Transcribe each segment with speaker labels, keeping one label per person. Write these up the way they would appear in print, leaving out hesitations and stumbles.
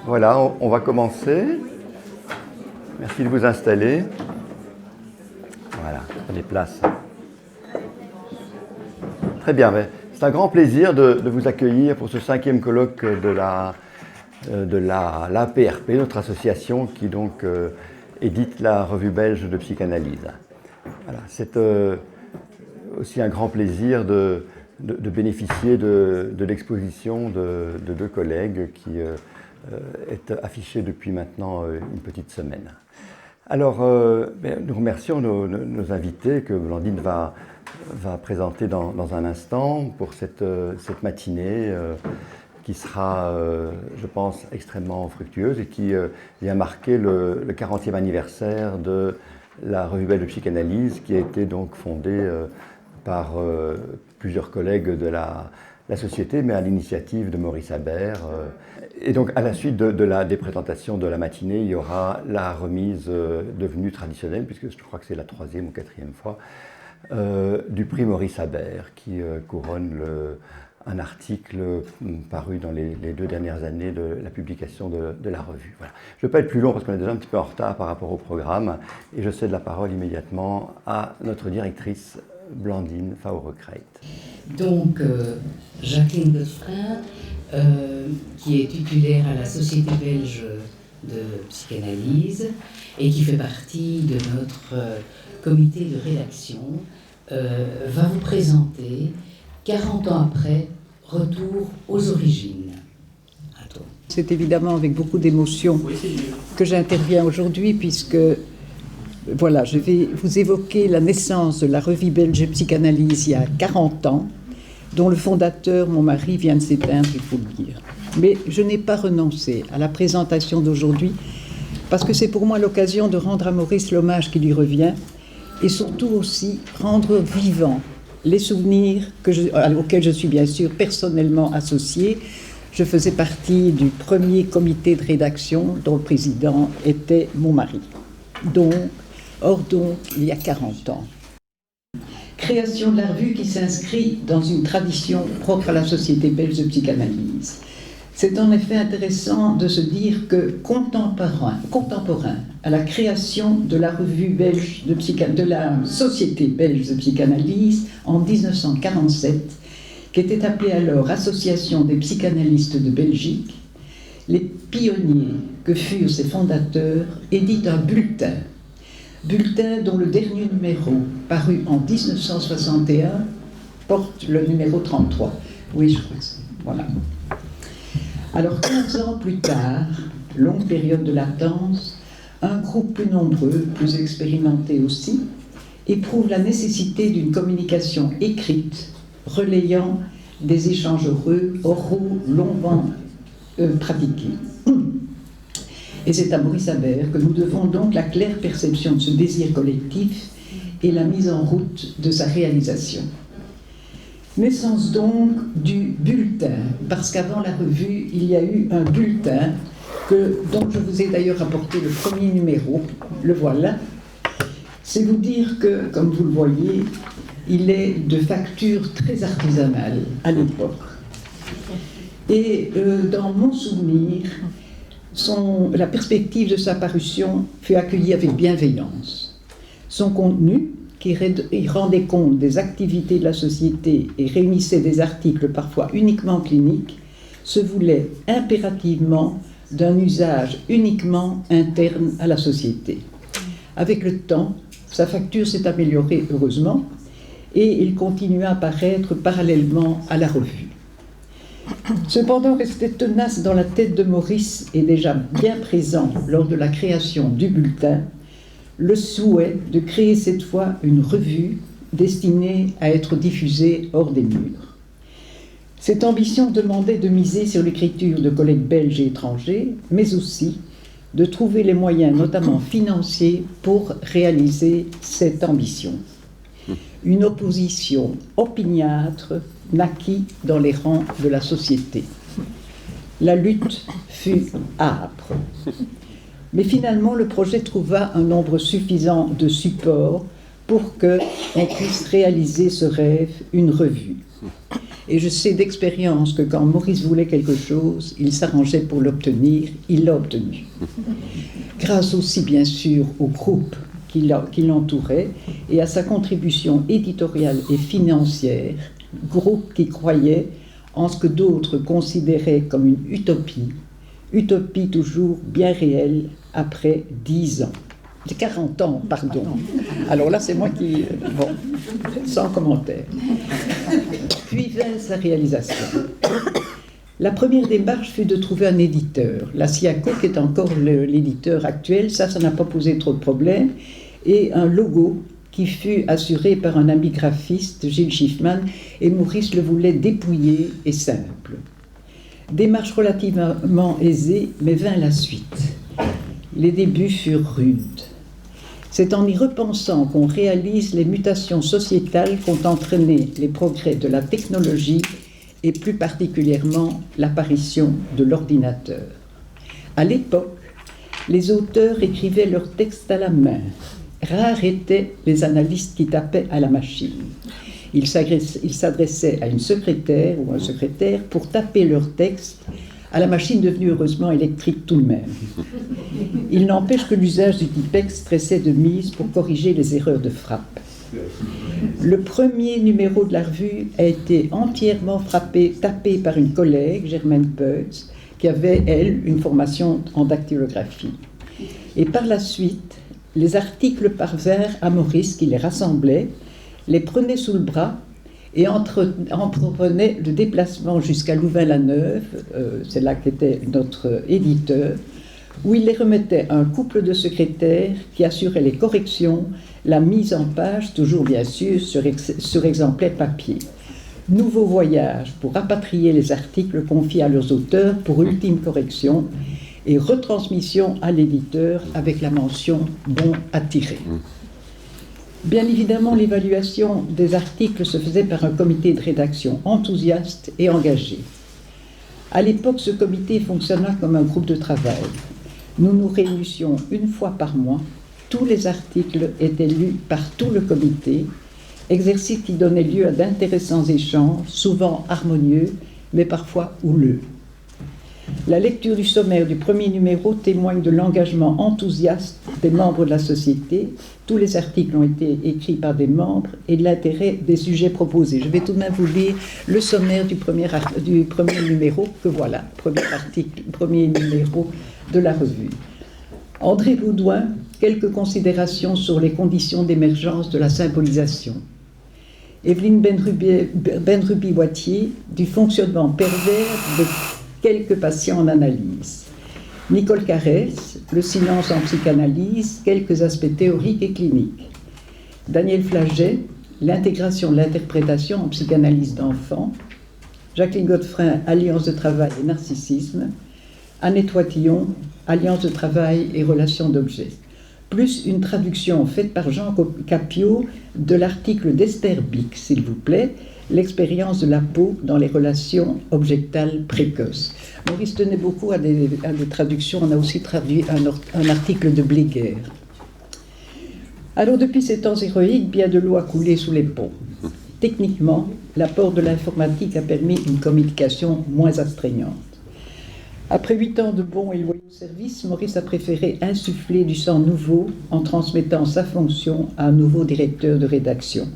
Speaker 1: Voilà, on va commencer. Merci de vous installer. Voilà, prenez place. Très bien, c'est un grand plaisir de vous accueillir pour ce 5e colloque de l'APRP, notre association qui donc édite la revue belge de psychanalyse. Voilà, c'est aussi un grand plaisir de bénéficier de l'exposition de 2 collègues qui est affichée depuis maintenant une petite semaine. Alors, nous remercions nos invités que Blandine va présenter dans un instant pour cette matinée qui sera, je pense, extrêmement fructueuse et qui vient marquer le 40e anniversaire de la revue belge de psychanalyse qui a été donc fondée par plusieurs collègues de la société, mais à l'initiative de Maurice Habert. Et donc, à la suite des présentations de la matinée, il y aura la remise devenue traditionnelle, puisque je crois que c'est la 3e ou 4e fois, du prix Maurice Habert, qui couronne un article paru dans les 2 dernières années de la publication de la revue. Voilà. Je ne vais pas être plus long parce qu'on est déjà un petit peu en retard par rapport au programme, et je cède la parole immédiatement à notre directrice, Blandine Faure-Creit.
Speaker 2: Donc, Jacqueline Godefroy, qui est titulaire à la Société belge de psychanalyse et qui fait partie de notre comité de rédaction, va vous présenter 40 ans après, retour aux origines. À toi.
Speaker 3: C'est évidemment avec beaucoup d'émotion que j'interviens aujourd'hui puisque voilà, je vais vous évoquer la naissance de la revue belge de psychanalyse il y a 40 ans, dont le fondateur, mon mari, vient de s'éteindre, il faut le dire. Mais je n'ai pas renoncé à la présentation d'aujourd'hui, parce que c'est pour moi l'occasion de rendre à Maurice l'hommage qui lui revient, et surtout aussi rendre vivants les souvenirs auxquels je suis bien sûr personnellement associée. Je faisais partie du premier comité de rédaction dont le président était mon mari. Donc, il y a 40 ans. Création de la revue qui s'inscrit dans une tradition propre à la Société belge de psychanalyse. C'est en effet intéressant de se dire que contemporain à la création de la revue belge de la Société belge de psychanalyse en 1947, qui était appelée alors Association des psychanalystes de Belgique, les pionniers que furent ses fondateurs éditent un bulletin dont le dernier numéro, paru en 1961, porte le numéro 33. Oui, je crois que c'est... Voilà. Alors, 15 ans plus tard, longue période de latence, un groupe plus nombreux, plus expérimenté aussi, éprouve la nécessité d'une communication écrite, relayant des échanges oraux longuement pratiqués. Et c'est à Maurice Habert que nous devons donc la claire perception de ce désir collectif et la mise en route de sa réalisation. Naissance donc du bulletin, parce qu'avant la revue, il y a eu un bulletin dont je vous ai d'ailleurs apporté le premier numéro, le voilà. C'est vous dire que, comme vous le voyez, il est de facture très artisanale à l'époque. Et dans mon souvenir, la perspective de sa parution fut accueillie avec bienveillance. Son contenu, qui rendait compte des activités de la société et réunissait des articles parfois uniquement cliniques, se voulait impérativement d'un usage uniquement interne à la société. Avec le temps, sa facture s'est améliorée heureusement et il continua à paraître parallèlement à la revue. Cependant, restait tenace dans la tête de Maurice et déjà bien présent lors de la création du bulletin, le souhait de créer cette fois une revue destinée à être diffusée hors des murs. Cette ambition demandait de miser sur l'écriture de collègues belges et étrangers, mais aussi de trouver les moyens, notamment financiers, pour réaliser cette ambition. Une opposition opiniâtre naquit dans les rangs de la société. La lutte fut âpre. Mais finalement, le projet trouva un nombre suffisant de supports pour qu'on puisse réaliser ce rêve, une revue. Et je sais d'expérience que quand Maurice voulait quelque chose, il s'arrangeait pour l'obtenir, il l'a obtenu. Grâce aussi, bien sûr, au groupe qui l'entourait et à sa contribution éditoriale et financière, groupe qui croyait en ce que d'autres considéraient comme une utopie toujours bien réelle après 10 ans. 40 ans, pardon. Alors là, c'est moi qui... Bon, sans commentaire. Puis vint sa réalisation. La première démarche fut de trouver un éditeur. La SIACO, qui est encore l'éditeur actuel, ça n'a pas posé trop de problèmes, et un logo qui fut assuré par un ami graphiste, Gilles Schiffman, et Maurice le voulait dépouillé et simple. Démarche relativement aisée, mais vint la suite. Les débuts furent rudes. C'est en y repensant qu'on réalise les mutations sociétales qu'ont entraîné les progrès de la technologie et plus particulièrement l'apparition de l'ordinateur. À l'époque, les auteurs écrivaient leurs textes à la main. Rares étaient les analystes qui tapaient à la machine. Ils s'adressaient à une secrétaire ou un secrétaire pour taper leurs textes, à la machine devenue heureusement électrique tout de même. Il n'empêche que l'usage du Tipex restait de mise pour corriger les erreurs de frappe. Le premier numéro de la revue a été entièrement tapé par une collègue, Germaine Peutz, qui avait, elle, une formation en dactylographie. Et par la suite, les articles parvinrent à Maurice, qui les rassemblait, les prenait sous le bras et entreprenait le déplacement jusqu'à Louvain-la-Neuve, c'est là qu'était notre éditeur, où il les remettait à un couple de secrétaires qui assuraient les corrections, la mise en page, toujours bien sûr sur exemplaire papier. Nouveau voyage pour rapatrier les articles confiés à leurs auteurs pour ultime correction et retransmission à l'éditeur avec la mention « bon à tirer ». Bien évidemment, l'évaluation des articles se faisait par un comité de rédaction enthousiaste et engagé. À l'époque, ce comité fonctionna comme un groupe de travail. Nous nous réunissions une fois par mois. Tous les articles étaient lus par tout le comité, exercice qui donnait lieu à d'intéressants échanges, souvent harmonieux, mais parfois houleux. La lecture du sommaire du premier numéro témoigne de l'engagement enthousiaste des membres de la société. Tous les articles ont été écrits par des membres et de l'intérêt des sujets proposés. Je vais tout de même vous lire le sommaire du premier numéro, que voilà, premier numéro de la revue. André Loudouin, quelques considérations sur les conditions d'émergence de la symbolisation. Evelyne Benrubi-Boitier, du fonctionnement pervers de quelques patients en analyse. Nicole Carès, le silence en psychanalyse, quelques aspects théoriques et cliniques. Daniel Flaget, l'intégration de l'interprétation en psychanalyse d'enfants. Jacqueline Godefrin, alliance de travail et narcissisme. Annette Watillon, alliance de travail et relations d'objets. Plus une traduction faite par Jean Capio de l'article d'Esther Bick, s'il vous plaît, l'expérience de la peau dans les relations objectales précoces. Maurice tenait beaucoup à des traductions. On a aussi traduit un article de Bleguer. Alors, depuis ces temps héroïques, bien de l'eau a coulé sous les ponts. Techniquement, l'apport de l'informatique a permis une communication moins astreignante. Après 8 ans de bons et loyaux services, Maurice a préféré insuffler du sang nouveau en transmettant sa fonction à un nouveau directeur de rédaction.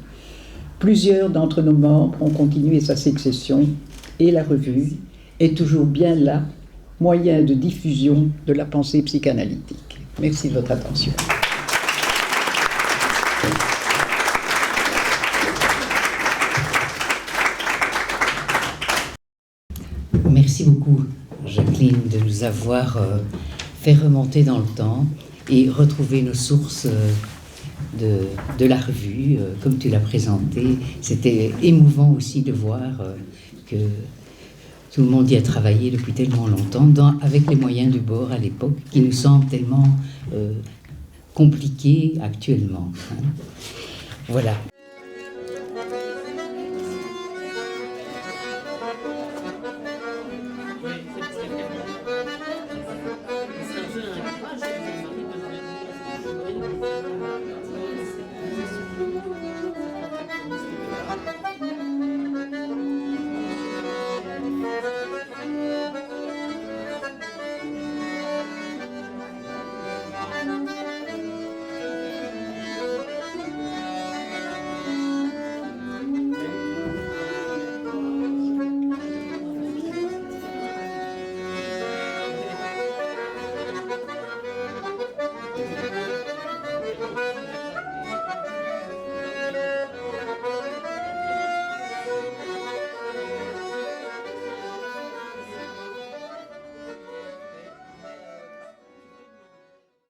Speaker 3: Plusieurs d'entre nos membres ont continué sa succession et la revue est toujours bien là, moyen de diffusion de la pensée psychanalytique. Merci de votre attention.
Speaker 2: Merci beaucoup, Jacqueline, de nous avoir fait remonter dans le temps et retrouver nos sources de la revue, comme tu l'as présentée. C'était émouvant aussi de voir que tout le monde y a travaillé depuis tellement longtemps, avec les moyens du bord à l'époque, qui nous semblent tellement compliqués actuellement. Hein. Voilà.